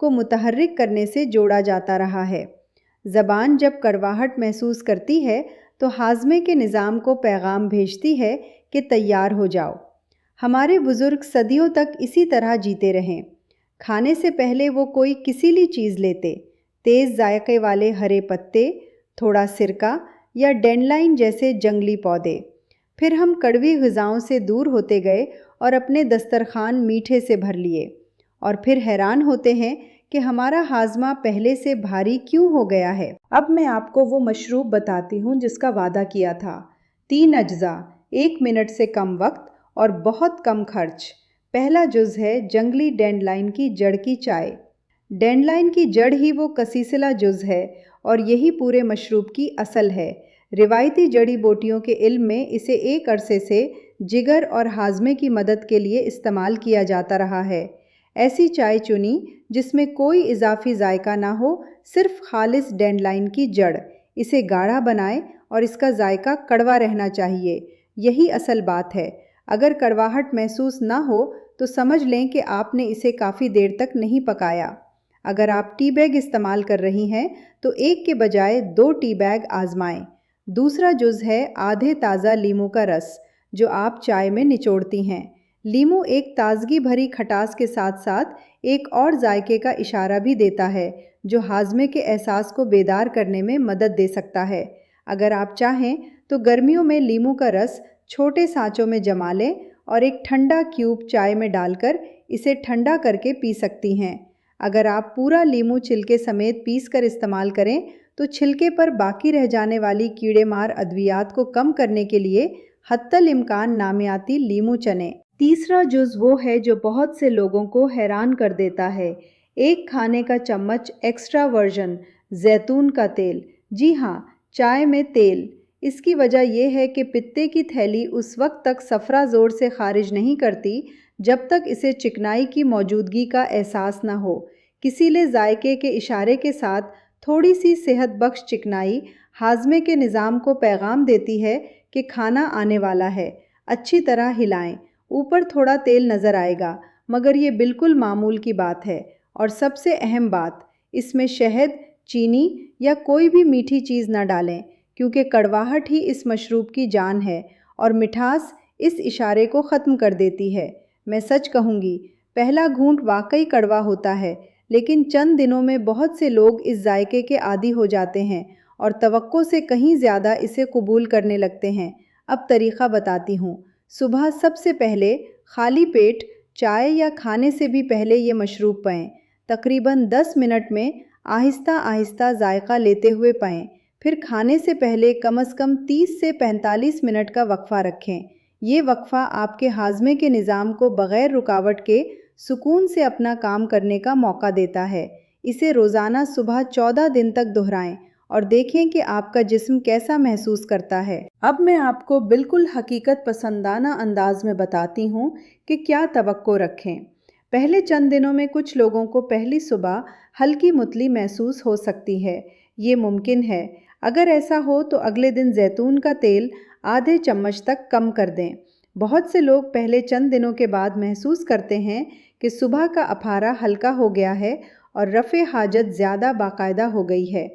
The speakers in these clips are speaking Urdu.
کو متحرک کرنے سے جوڑا جاتا رہا ہے۔ زبان جب کڑواہٹ محسوس کرتی ہے تو ہاضمے کے نظام کو پیغام بھیجتی ہے کہ تیار ہو جاؤ۔ ہمارے بزرگ صدیوں تک اسی طرح جیتے رہے۔ کھانے سے پہلے وہ کوئی کسیلی چیز لیتے، تیز ذائقے والے ہرے پتے، تھوڑا سرکہ یا ڈینڈلائن جیسے جنگلی پودے۔ پھر ہم کڑوی غذاؤں سے دور ہوتے گئے اور اپنے دسترخوان میٹھے سے بھر لیے، اور پھر حیران ہوتے ہیں کہ ہمارا ہاضمہ پہلے سے بھاری کیوں ہو گیا ہے۔ اب میں آپ کو وہ مشروب بتاتی ہوں جس کا وعدہ کیا تھا۔ 3 اجزاء، 1 منٹ سے کم وقت اور بہت کم خرچ۔ پہلا جز ہے جنگلی ڈینڈلائن کی جڑ کی چائے۔ ڈینڈلائن کی جڑ ہی وہ کسیسلا جز ہے اور یہی پورے مشروب کی اصل ہے۔ روایتی جڑی بوٹیوں کے علم میں اسے ایک عرصے سے جگر اور ہاضمے کی مدد کے لیے استعمال کیا جاتا رہا ہے۔ ایسی چائے چنی جس میں کوئی اضافی ذائقہ نہ ہو، صرف خالص ڈینڈلائن کی جڑ۔ اسے گاڑھا بنائیں اور اس کا ذائقہ کڑوا رہنا چاہیے۔ یہی اصل بات ہے۔ اگر کڑواہٹ محسوس نہ ہو تو سمجھ لیں کہ آپ نے اسے کافی دیر تک نہیں پکایا۔ اگر آپ ٹی بیگ استعمال کر رہی ہیں تو 1 کے بجائے 2 ٹی بیگ آزمائیں۔ دوسرا جز ہے آدھے تازہ لیموں کا رس جو آپ چائے میں نچوڑتی ہیں۔ لیموں ایک تازگی بھری کھٹاس کے ساتھ ساتھ ایک اور ذائقے کا اشارہ بھی دیتا ہے جو ہاضمے کے احساس کو بیدار کرنے میں مدد دے سکتا ہے۔ اگر آپ چاہیں تو گرمیوں میں لیموں کا رس چھوٹے سانچوں میں جما لیں اور ایک ٹھنڈا کیوب چائے میں ڈال کر اسے ٹھنڈا کر کے پی سکتی ہیں۔ اگر آپ پورا لیموں چھلکے سمیت پیس کر استعمال کریں تو چھلکے پر باقی رہ جانے والی کیڑے مار ادویات کو کم کرنے کے لیے حتی الامکان نامیاتی لیموں چنیں۔ تیسرا جز وہ ہے جو بہت سے لوگوں کو حیران کر دیتا ہے، 1 کھانے کا چمچ ایکسٹرا ورجن زیتون کا تیل۔ جی ہاں، چائے میں تیل۔ اس کی وجہ یہ ہے کہ پتے کی تھیلی اس وقت تک صفرا زور سے خارج نہیں کرتی جب تک اسے چکنائی کی موجودگی کا احساس نہ ہو۔ کسیلے ذائقے کے اشارے کے ساتھ تھوڑی سی صحت بخش چکنائی ہاضمے کے نظام کو پیغام دیتی ہے کہ کھانا آنے والا ہے۔ اچھی طرح ہلائیں۔ اوپر تھوڑا تیل نظر آئے گا مگر یہ بالکل معمول کی بات ہے۔ اور سب سے اہم بات، اس میں شہد، چینی یا کوئی بھی میٹھی چیز نہ ڈالیں کیونکہ کڑواہٹ ہی اس مشروب کی جان ہے اور مٹھاس اس اشارے کو ختم کر دیتی ہے۔ میں سچ کہوں گی، پہلا گھونٹ واقعی کڑوا ہوتا ہے لیکن چند دنوں میں بہت سے لوگ اس ذائقے کے عادی ہو جاتے ہیں اور توقع سے کہیں زیادہ اسے قبول کرنے لگتے ہیں۔ اب طریقہ بتاتی ہوں۔ صبح سب سے پہلے خالی پیٹ چائے یا کھانے سے بھی پہلے یہ مشروب پئیں۔ تقریباً 10 منٹ میں آہستہ آہستہ ذائقہ لیتے ہوئے پئیں۔ پھر کھانے سے پہلے کم از کم 30 سے 45 منٹ کا وقفہ رکھیں۔ یہ وقفہ آپ کے ہاضمے کے نظام کو بغیر رکاوٹ کے سکون سے اپنا کام کرنے کا موقع دیتا ہے۔ اسے روزانہ صبح 14 دن تک دہرائیں اور دیکھیں کہ آپ کا جسم کیسا محسوس کرتا ہے۔ اب میں آپ کو بالکل حقیقت پسندانہ انداز میں بتاتی ہوں کہ کیا توقع رکھیں۔ پہلے چند دنوں میں کچھ لوگوں کو پہلی صبح ہلکی متلی محسوس ہو سکتی ہے۔ یہ ممکن ہے۔ اگر ایسا ہو تو اگلے دن زیتون کا تیل آدھے چمچ تک کم کر دیں۔ بہت سے لوگ پہلے چند دنوں کے بعد محسوس کرتے ہیں کہ صبح کا اپھارا ہلکا ہو گیا ہے اور رفع حاجت زیادہ باقاعدہ ہو گئی ہے۔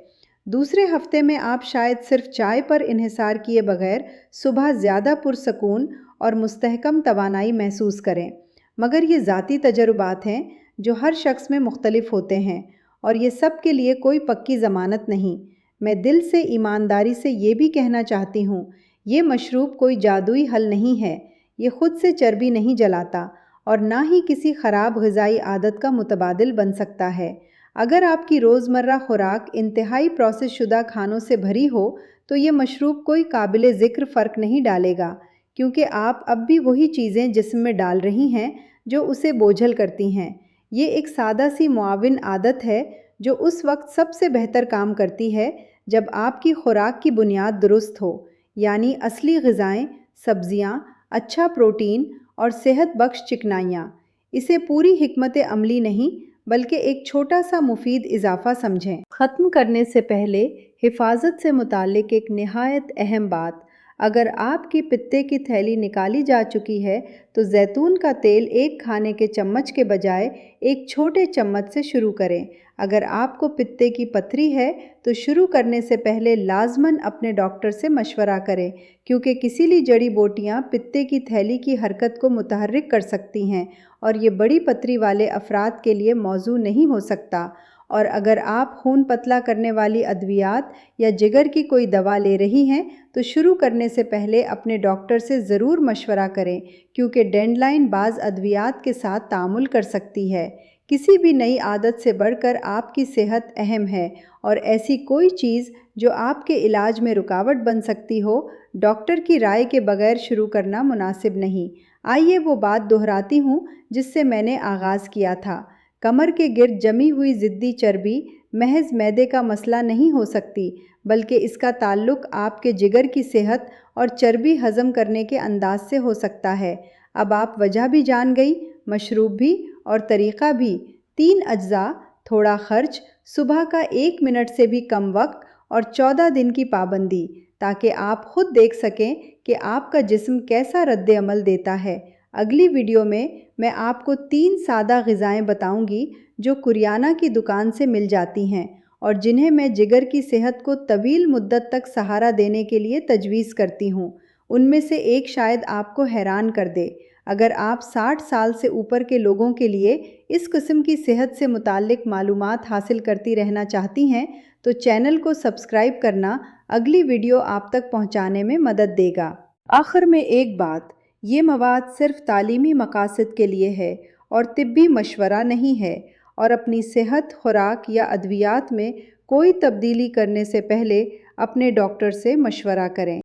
دوسرے ہفتے میں آپ شاید صرف چائے پر انحصار کیے بغیر صبح زیادہ پرسکون اور مستحکم توانائی محسوس کریں۔ مگر یہ ذاتی تجربات ہیں جو ہر شخص میں مختلف ہوتے ہیں اور یہ سب کے لیے کوئی پکی ضمانت نہیں۔ میں دل سے ایمانداری سے یہ بھی کہنا چاہتی ہوں، یہ مشروب کوئی جادوئی حل نہیں ہے۔ یہ خود سے چربی نہیں جلاتا اور نہ ہی کسی خراب غذائی عادت کا متبادل بن سکتا ہے۔ اگر آپ کی روزمرہ خوراک انتہائی پروسیس شدہ کھانوں سے بھری ہو تو یہ مشروب کوئی قابل ذکر فرق نہیں ڈالے گا، کیونکہ آپ اب بھی وہی چیزیں جسم میں ڈال رہی ہیں جو اسے بوجھل کرتی ہیں۔ یہ ایک سادہ سی معاون عادت ہے جو اس وقت سب سے بہتر کام کرتی ہے جب آپ کی خوراک کی بنیاد درست ہو، یعنی اصلی غذائیں، سبزیاں، اچھا پروٹین اور صحت بخش چکنائیاں۔ اسے پوری حکمت عملی نہیں بلکہ ایک چھوٹا سا مفید اضافہ سمجھیں۔ ختم کرنے سے پہلے حفاظت سے متعلق ایک نہایت اہم بات، اگر آپ کی پتے کی تھیلی نکالی جا چکی ہے تو زیتون کا تیل ایک کھانے کے چمچ کے بجائے ایک چھوٹے چمچ سے شروع کریں۔ اگر آپ کو پتے کی پتھری ہے تو شروع کرنے سے پہلے لازماً اپنے ڈاکٹر سے مشورہ کریں، کیونکہ کسیلی جڑی بوٹیاں پتے کی تھیلی کی حرکت کو متحرک کر سکتی ہیں اور یہ بڑی پتھری والے افراد کے لیے موزوں نہیں ہو سکتا۔ اور اگر آپ خون پتلا کرنے والی ادویات یا جگر کی کوئی دوا لے رہی ہیں تو شروع کرنے سے پہلے اپنے ڈاکٹر سے ضرور مشورہ کریں، کیونکہ ڈینڈلائن بعض ادویات کے ساتھ تعامل کر سکتی ہے۔ کسی بھی نئی عادت سے بڑھ کر آپ کی صحت اہم ہے، اور ایسی کوئی چیز جو آپ کے علاج میں رکاوٹ بن سکتی ہو، ڈاکٹر کی رائے کے بغیر شروع کرنا مناسب نہیں۔ آئیے وہ بات دہراتی ہوں جس سے میں نے آغاز کیا تھا۔ کمر کے گرد جمی ہوئی ضدی چربی محض معدے کا مسئلہ نہیں ہو سکتی، بلکہ اس کا تعلق آپ کے جگر کی صحت اور چربی ہضم کرنے کے انداز سے ہو سکتا ہے۔ اب آپ وجہ بھی جان گئی، مشروب بھی اور طریقہ بھی۔ 3 اجزاء، تھوڑا خرچ، صبح کا 1 منٹ سے بھی کم وقت اور 14 دن کی پابندی، تاکہ آپ خود دیکھ سکیں کہ آپ کا جسم کیسا رد عمل دیتا ہے۔ اگلی ویڈیو میں آپ کو 3 سادہ غذائیں بتاؤں گی جو کریانہ کی دکان سے مل جاتی ہیں اور جنہیں میں جگر کی صحت کو طویل مدت تک سہارا دینے کے لیے تجویز کرتی ہوں۔ ان میں سے ایک شاید آپ کو حیران کر دے۔ اگر آپ 60 سال سے اوپر کے لوگوں کے لیے اس قسم کی صحت سے متعلق معلومات حاصل کرتی رہنا چاہتی ہیں تو چینل کو سبسکرائب کرنا اگلی ویڈیو آپ تک پہنچانے میں مدد دے گا۔ آخر میں ایک بات، یہ مواد صرف تعلیمی مقاصد کے لیے ہے اور طبی مشورہ نہیں ہے، اور اپنی صحت، خوراک یا ادویات میں کوئی تبدیلی کرنے سے پہلے اپنے ڈاکٹر سے مشورہ کریں۔